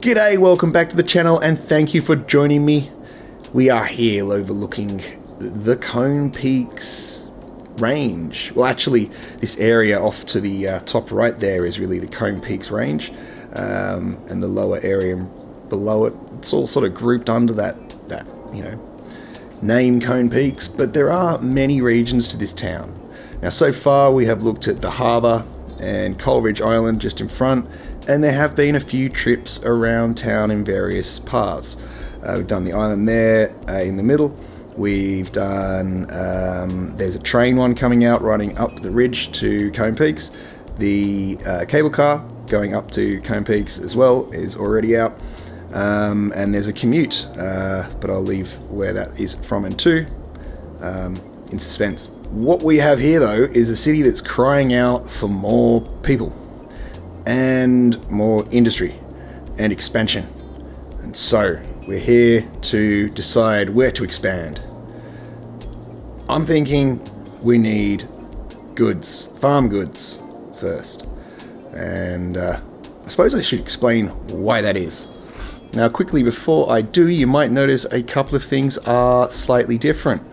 G'day, welcome back to the channel and thank you for joining me. We are here overlooking the Cone Peaks range. Well, actually, this area off to the top right there is really the Cone Peaks range, and the lower area below it, it's all sort of grouped under that name Cone Peaks, but there are many regions to this town. Now, so far we have looked at the harbour and Coleridge Island just in front, and there have been a few trips around town in various paths. We've done the island there in the middle. We've done, there's a train one coming out running up the ridge to Cone Peaks. The cable car going up to Cone Peaks as well is already out. And there's a commute, but I'll leave where that is from and to in suspense. What we have here though is a city that's crying out for more people and more industry and expansion. And so we're here to decide where to expand. I'm thinking we need goods, farm goods first. And I suppose I should explain why that is. Now quickly before I do, you might notice a couple of things are slightly different.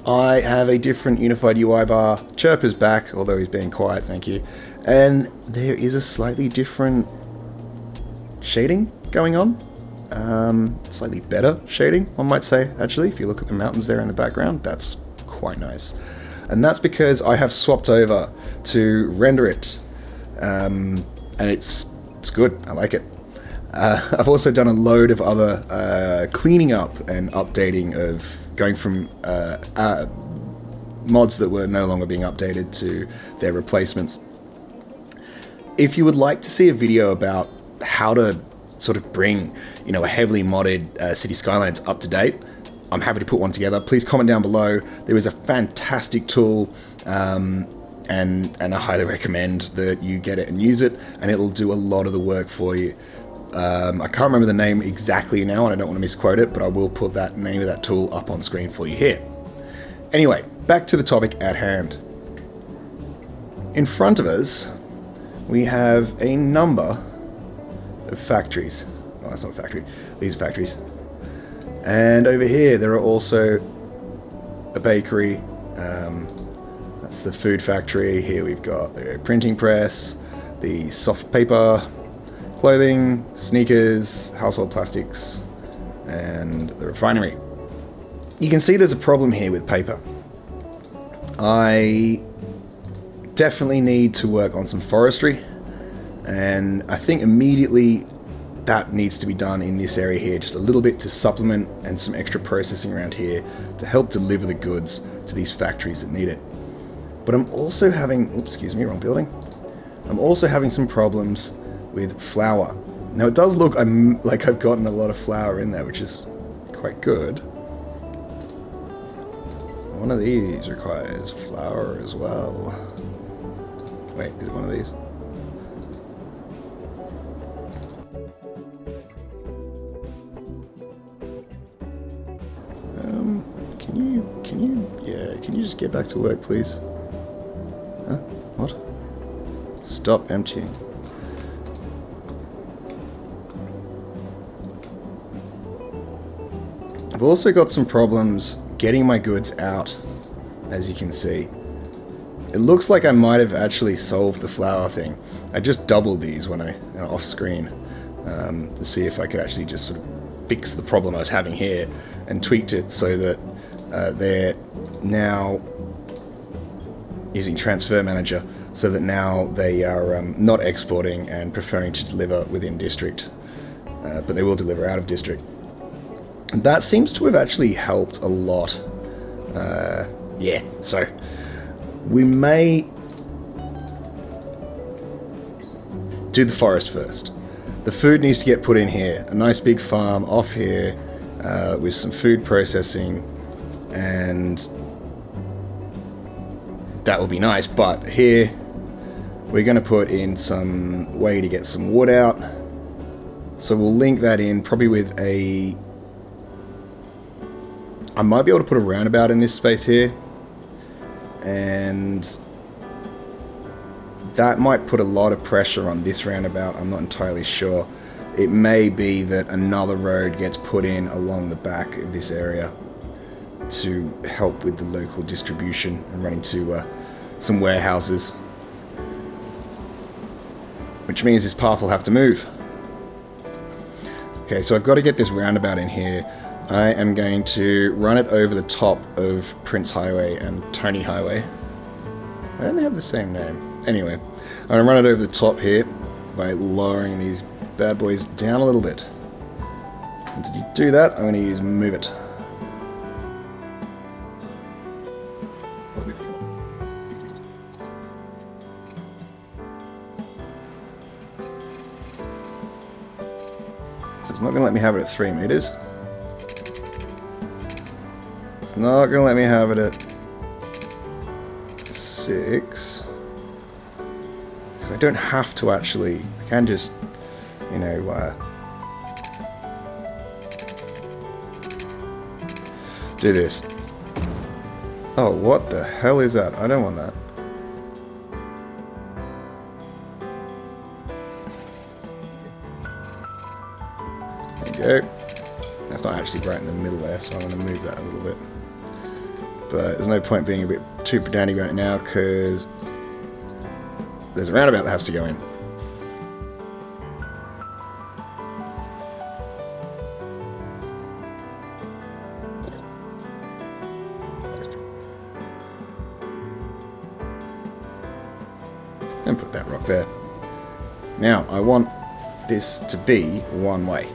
I have a different unified UI bar. Chirper's back, although he's being quiet, thank you. And there is a slightly different shading going on. Slightly better shading, one might say, actually. If you look at the mountains there in the background, that's quite nice. And that's because I have swapped over to render it. And it's good, I like it. I've also done a load of other cleaning up and updating of going from mods that were no longer being updated to their replacements. If you would like to see a video about how to sort of bring, a heavily modded City Skylines up to date, I'm happy to put one together. Please comment down below. There is a fantastic tool, and I highly recommend that you get it and use it, and it'll do a lot of the work for you. I can't remember the name exactly now, and I don't want to misquote it, but I will put that name of that tool up on screen for you here. Anyway, back to the topic at hand. In front of us, we have a number of factories. Well, that's not a factory. These are factories. And over here, there are also a bakery. That's the food factory. Here we've got the printing press, the soft paper, clothing, sneakers, household plastics, and the refinery. You can see there's a problem here with paper. I definitely need to work on some forestry, and I think immediately that needs to be done in this area here, just a little bit to supplement and some extra processing around here to help deliver the goods to these factories that need it. But I'm also having, oops, excuse me, wrong building. I'm also having some problems with flour. Now it does look like I've gotten a lot of flour in there, which is quite good. One of these requires flour as well. Wait, is it one of these? Can you just get back to work, please? Huh? What? Stop emptying. I've also got some problems getting my goods out, as you can see. It looks like I might have actually solved the flour thing. I just doubled these when off screen to see if I could actually just sort of fix the problem I was having here and tweaked it so that they're now using Transfer Manager so that now they are not exporting and preferring to deliver within district, but they will deliver out of district. That seems to have actually helped a lot. Yeah, so we may do the forest first. The food needs to get put in here. A nice big farm off here with some food processing, and that will be nice. But here we're going to put in some way to get some wood out. So we'll link that in probably with a... I might be able to put a roundabout in this space here, and that might put a lot of pressure on this roundabout. I'm not entirely sure. it may be that another road gets put in along the back of this area to help with the local distribution and running to some warehouses. Which means this path will have to move. Okay, so I've got to get this roundabout in here. I am going to run it over the top of Prince Highway and Tony Highway. Why don't they have the same name? Anyway, I'm going to run it over the top here by lowering these bad boys down a little bit. And to do that, I'm going to use Move It. So it's not going to let me have it at 3 meters. It's not going to let me have it at 6. Because I don't have to actually. I can just, you know, do this. Oh, what the hell is that? I don't want that. There you go. That's not actually right in the middle there, so I'm going to move that a little bit. But there's no point being a bit too pedantic right now, because there's a roundabout that has to go in. And put that rock there. Now, I want this to be one way.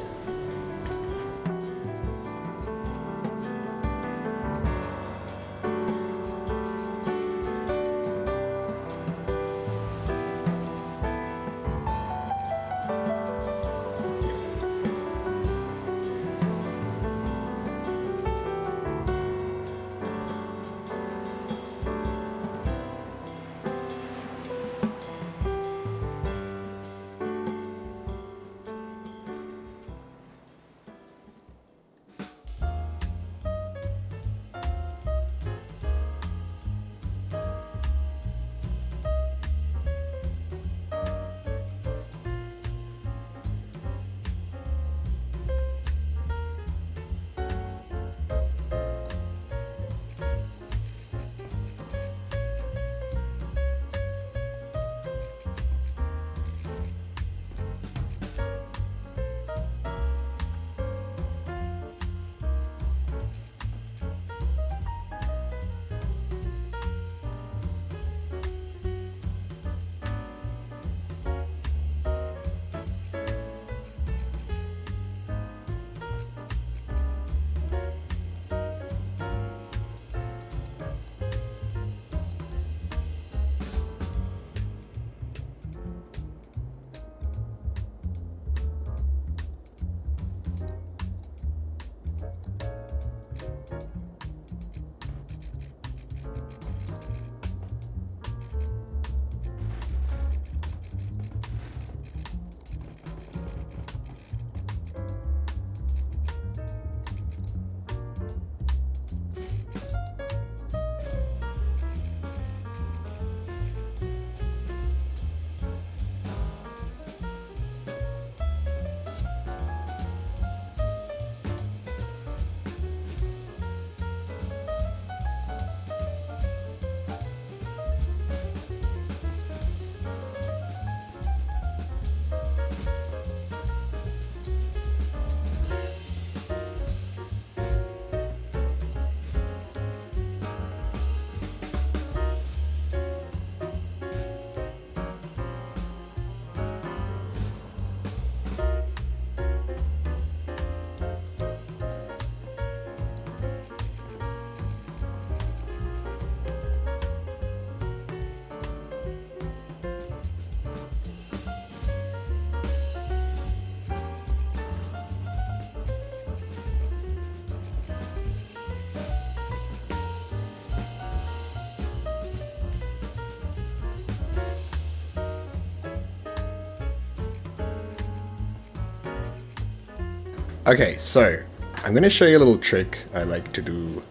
Okay, so I'm going to show you a little trick I like to do.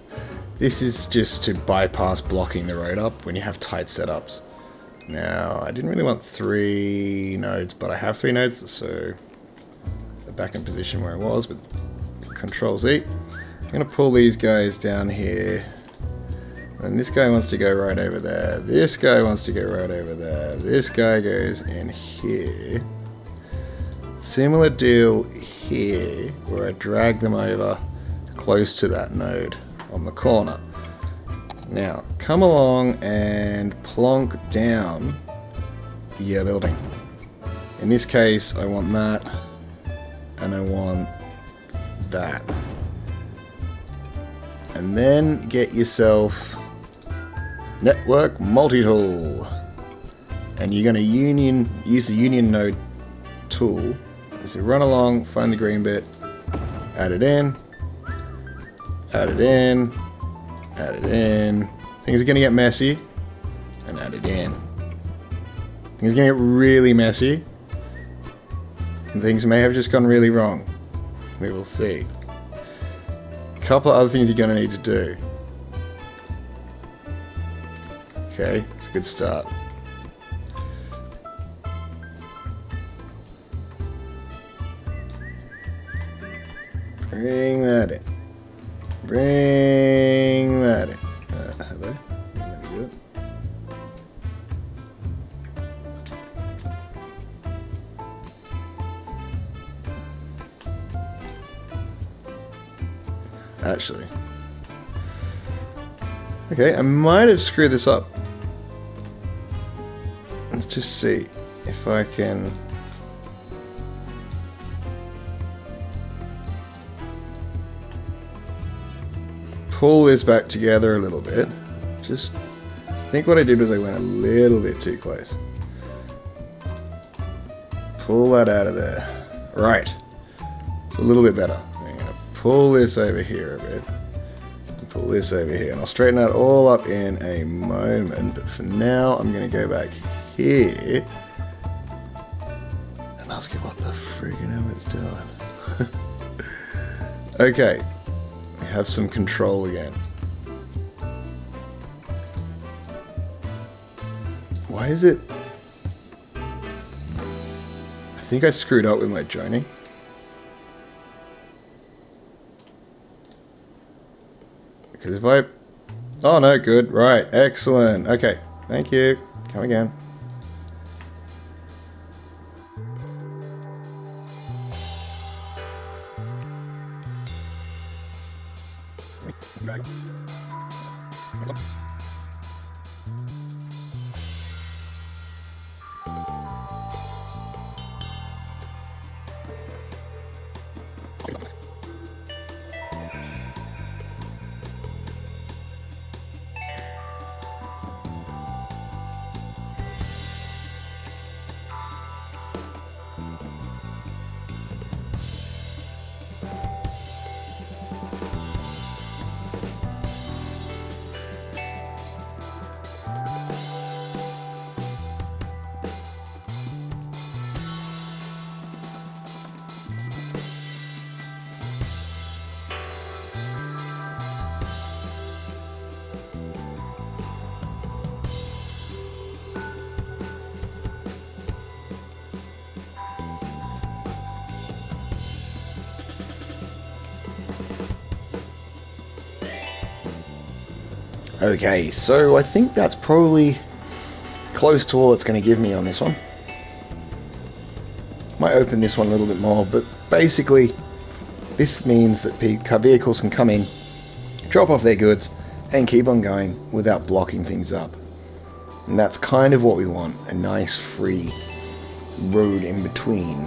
This is just to bypass blocking the road up when you have tight setups. Now, I didn't really want 3 nodes, but I have 3 nodes, so back in position where I was with Control Z. I'm going to pull these guys down here. And this guy wants to go right over there. This guy wants to go right over there. This guy goes in here. Similar deal here, where I drag them over close to that node on the corner. Now, come along and plonk down your building. In this case, I want that, and I want that. And then get yourself Network Multi-Tool. And you're going to use the Union Node tool. So run along, find the green bit, add it in, add it in, add it in. Things are going to get messy, and add it in. Things are going to get really messy, and things may have just gone really wrong. We will see. A couple of other things you're going to need to do. Okay, it's a good start. Bring that in. Bring that in. Hello? Let me do it. Actually. Okay, I might have screwed this up. Let's just see if I can... pull this back together a little bit. Just, I think what I did was I went a little bit too close. Pull that out of there. Right. It's a little bit better. I'm going to pull this over here a bit. And pull this over here. And I'll straighten that all up in a moment. But for now, I'm going to go back here. And ask it what the friggin' hell it's doing. Okay. Have some control again. Why is it... I think I screwed up with my joining. Because if I... Oh no, good. Right. Excellent. Okay. Thank you. Come again. Back. Okay, so I think that's probably close to all it's going to give me on this one. Might open this one a little bit more, but basically this means that vehicles can come in, drop off their goods, and keep on going without blocking things up. And that's kind of what we want, a nice free road in between.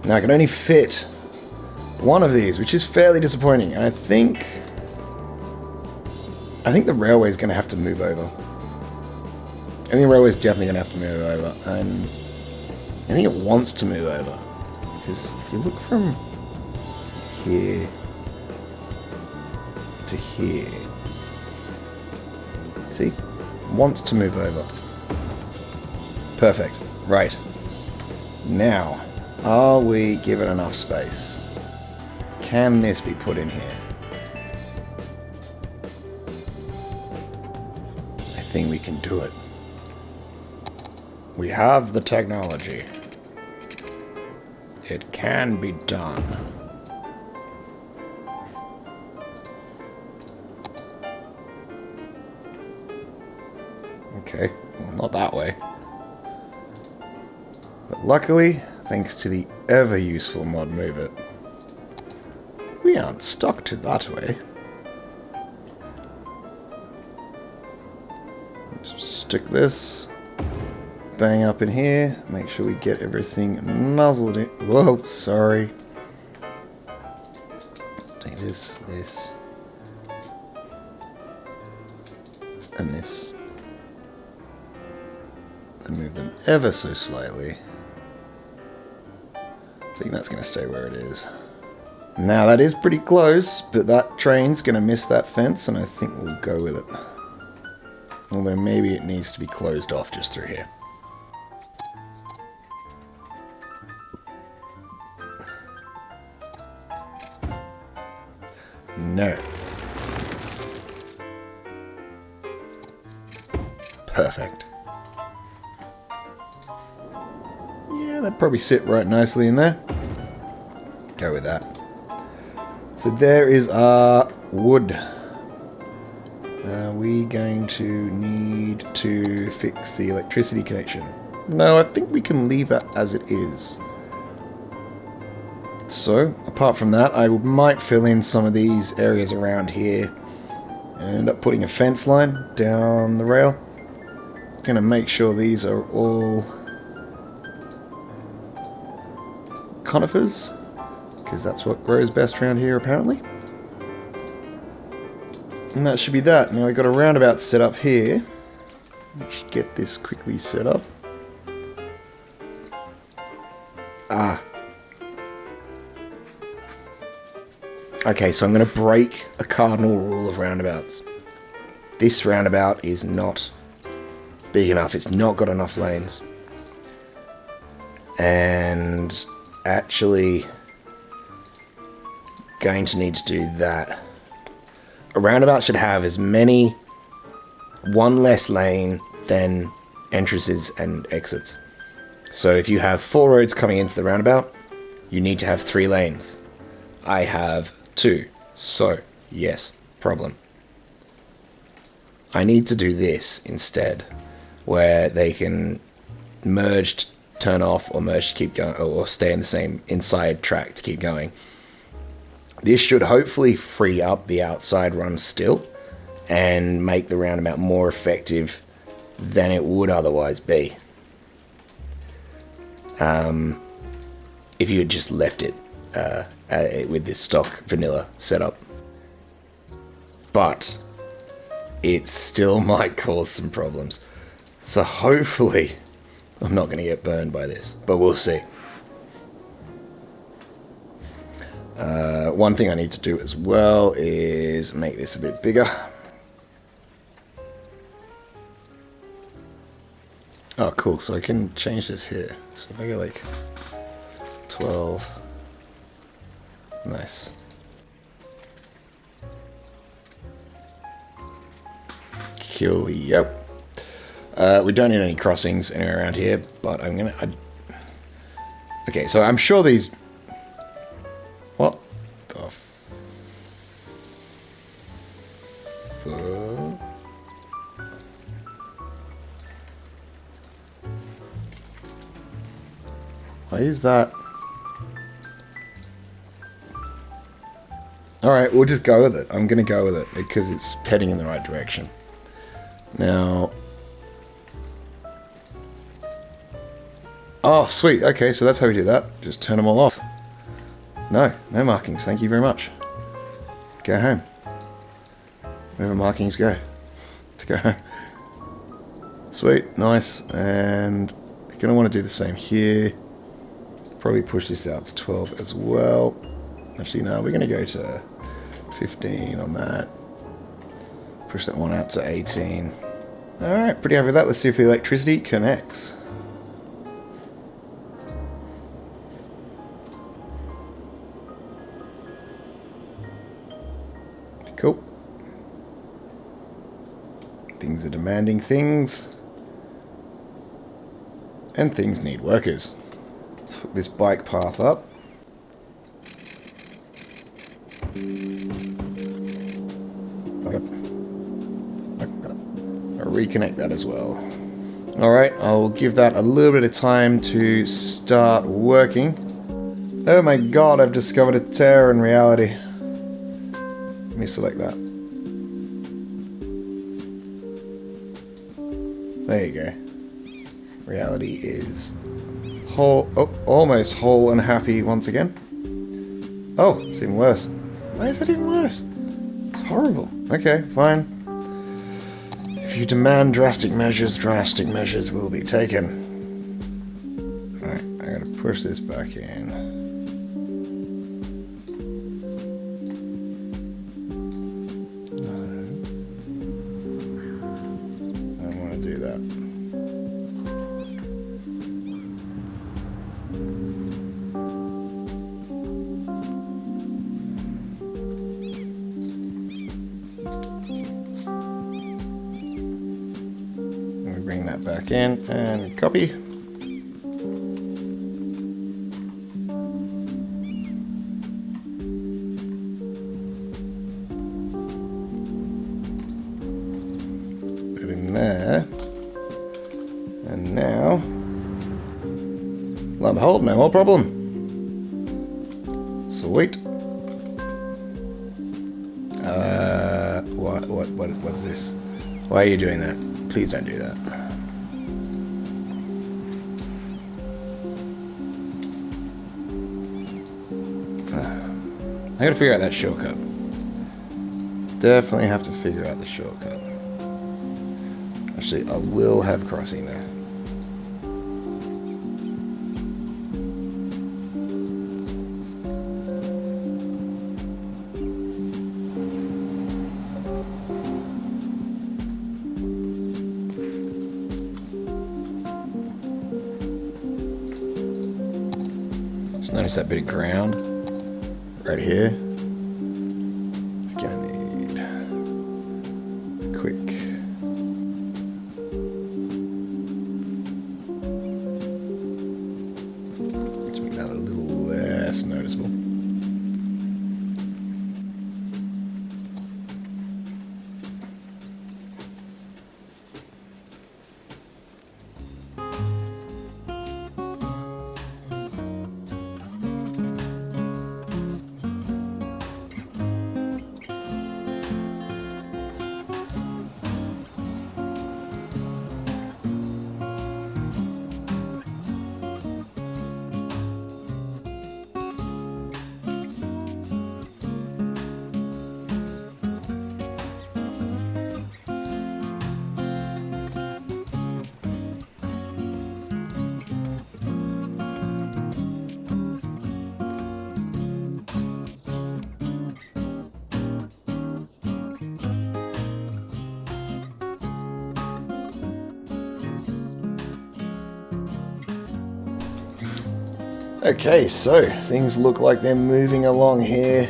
Now I can only fit one of these, which is fairly disappointing, and I think the railway is going to have to move over. I think the railway is definitely going to have to move over, and I think it wants to move over, because if you look from here to here, see, it wants to move over. Perfect. Right. Now, are we given enough space? Can this be put in here? I think we can do it. We have the technology. It can be done. Okay, well, not that way. But luckily, thanks to the ever-useful mod Move It, we aren't stuck to that way. Just stick this, bang up in here, make sure we get everything nuzzled in. Whoa, sorry. Take this, and this. And move them ever so slightly. I think that's going to stay where it is. Now that is pretty close, but that train's going to miss that fence, and I think we'll go with it. Although maybe it needs to be closed off just through here. No. Perfect. Yeah, that'd probably sit right nicely in there. Go with that. So there is our wood. Are we going to need to fix the electricity connection? No, I think we can leave that as it is. So, apart from that, I might fill in some of these areas around here and end up putting a fence line down the rail. Gonna make sure these are all conifers, because that's what grows best around here apparently. And that should be that. Now we've got a roundabout set up here. Let's get this quickly set up. Ah. Okay, so I'm going to break a cardinal rule of roundabouts. This roundabout is not big enough. It's not got enough lanes. And actually going to need to do that. A roundabout should have as many, one less lane than entrances and exits. So if you have 4 roads coming into the roundabout, you need to have 3 lanes. I have 2, so yes, problem. I need to do this instead, where they can merge, turn off, or merge to keep going, or stay in the same inside track to keep going. This should hopefully free up the outside run still and make the roundabout more effective than it would otherwise be. If you had just left it with this stock vanilla setup. But it still might cause some problems. So hopefully I'm not going to get burned by this, but we'll see. One thing I need to do as well is make this a bit bigger. Oh, cool. So I can change this here. So if I go like 12. Nice. Cool, yep. We don't need any crossings anywhere around here, but I'm gonna... Okay, so I'm sure these... What the fuck? Why is that? Alright, we'll just go with it. I'm gonna go with it because it's heading in the right direction. Now... Oh, sweet. Okay, so that's how we do that. Just turn them all off. No markings. Thank you very much. Go home. Wherever markings go. To go home. Sweet. Nice. And you're going to want to do the same here. Probably push this out to 12 as well. Actually, no. We're going to go to 15 on that. Push that one out to 18. Alright, pretty happy with that. Let's see if the electricity connects. Cool. Things are demanding things. And things need workers. Let's hook this bike path up. I'll reconnect that as well. Alright, I'll give that a little bit of time to start working. Oh my god, I've discovered a tear in reality. Let me select that. There you go. Reality is whole, almost whole and happy once again. Oh, it's even worse. Why is that even worse? It's horrible. Okay, fine. If you demand drastic measures will be taken. Alright, I gotta push this back in. I don't want to do that. Bring that back in and copy. Put it in there. And now, lo and behold, no more problem. Sweet. What's this? Why are you doing that? Please don't do that. I gotta figure out that shortcut. Definitely have to figure out the shortcut. Actually, I will have crossing there. Just notice that bit of ground right here. It's gonna need a quick to make that a little less noticeable. Okay, so things look like they're moving along here.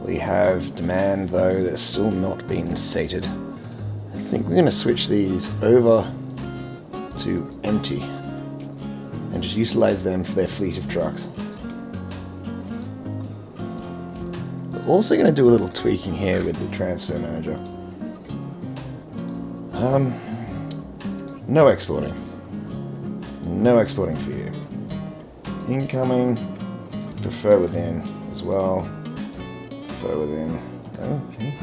We have demand, though, that's still not been sated. I think we're going to switch these over to empty and just utilize them for their fleet of trucks. We're also going to do a little tweaking here with the transfer manager. No exporting. No exporting for you. Incoming, defer within as well. Defer within. Oh,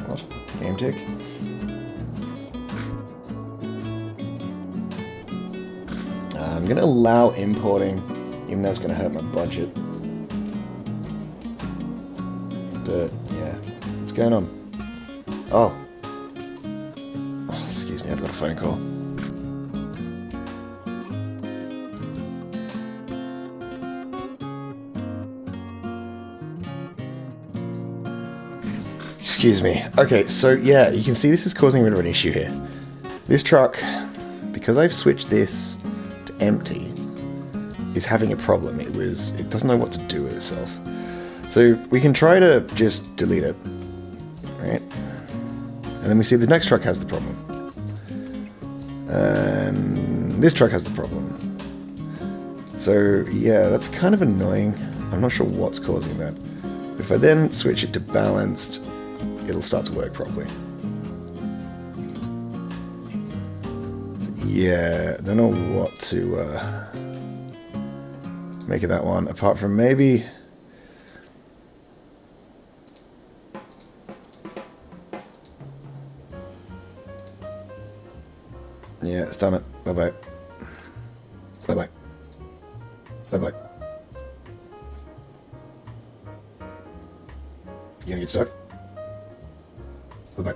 what? Game tick. I'm going to allow importing, even though it's going to hurt my budget. But, yeah, what's going on? Oh, excuse me, I've got a phone call. Excuse me. Okay, so yeah, you can see this is causing a bit of an issue here. This truck, because I've switched this to empty, is having a problem. It doesn't know what to do with itself. So we can try to just delete it, right? And then we see the next truck has the problem. And this truck has the problem. So yeah, that's kind of annoying. I'm not sure what's causing that. But if I then switch it to balanced, it'll start to work properly. Yeah, I don't know what to make of that one, apart from maybe... Yeah, it's done it. Bye-bye. Bye-bye. Bye-bye. You gonna get stuck? Bye-bye.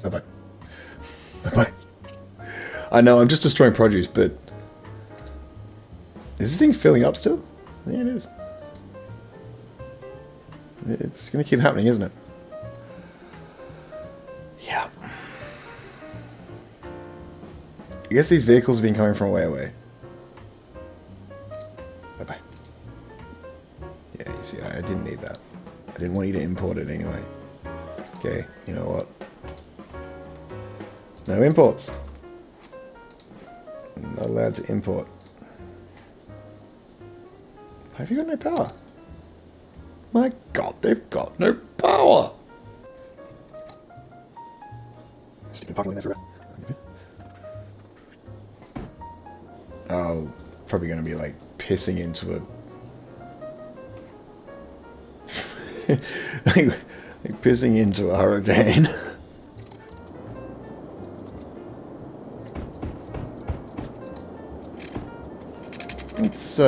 Bye-bye. Bye-bye. I know, I'm just destroying produce, but... Is this thing filling up still? Yeah, it is. It's gonna keep happening, isn't it? Yeah. I guess these vehicles have been coming from way away. Bye-bye. Yeah, you see, I didn't need that. I didn't want you to import it anyway. Okay, you know what? No imports. I'm not allowed to import. Have you got no power? My god, they've got no power! Sticking parking there forever. Oh, probably going to be like pissing into a... like pissing into a hurricane. It's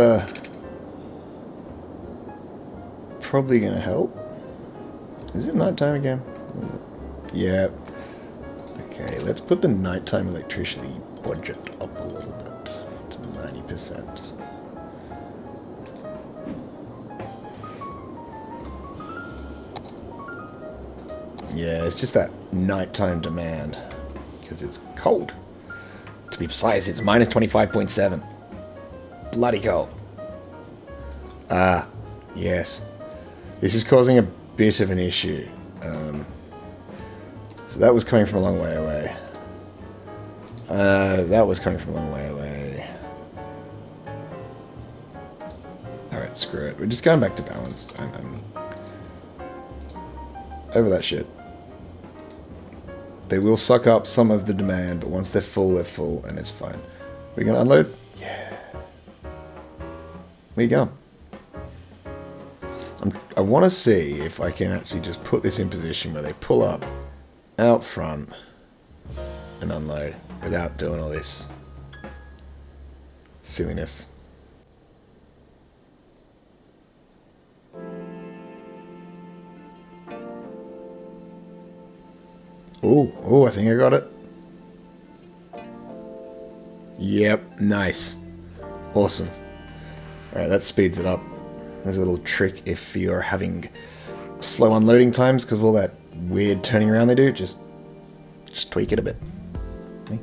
probably going to help. Is it nighttime again? Yeah. Okay, let's put the nighttime electricity budget up a little bit to 90%. Yeah, it's just that nighttime demand because it's cold. To be precise, it's minus 25.7. Bloody cold. Ah, yes. This is causing a bit of an issue. So that was coming from a long way away. That was coming from a long way away. Alright, screw it. We're just going back to balanced. I'm over that shit. They will suck up some of the demand, but once they're full, and it's fine. We're going to unload? Yeah. Where you going? I want to see if I can actually just put this in position where they pull up out front and unload without doing all this silliness. Oh, I think I got it. Yep, nice. Awesome. Alright, that speeds it up. There's a little trick if you're having slow unloading times because of all that weird turning around they do. Just tweak it a bit. Okay.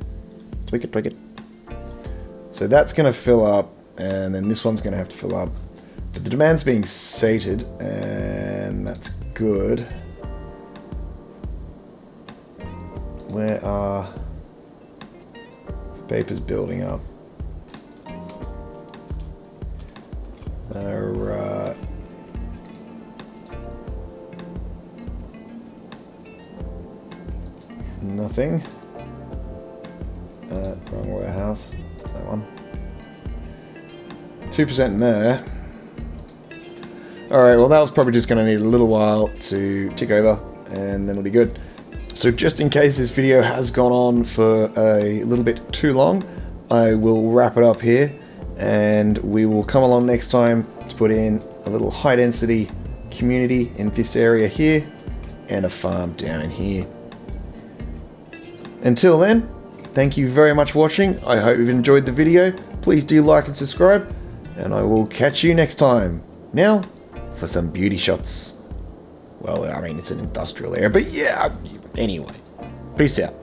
Tweak it. So that's going to fill up, and then this one's going to have to fill up. But the demand's being sated, and that's good. Where are... This paper's building up. Alright. Nothing. Wrong warehouse. That one. 2% in there. Alright, well that was probably just going to need a little while to tick over, and then it'll be good. So just in case this video has gone on for a little bit too long, I will wrap it up here, and we will come along next time to put in a little high density community in this area here, and a farm down in here. Until then, thank you very much for watching. I hope you've enjoyed the video. Please do like and subscribe, and I will catch you next time. Now, for some beauty shots. Well, I mean, it's an industrial area, but yeah, anyway. Peace out.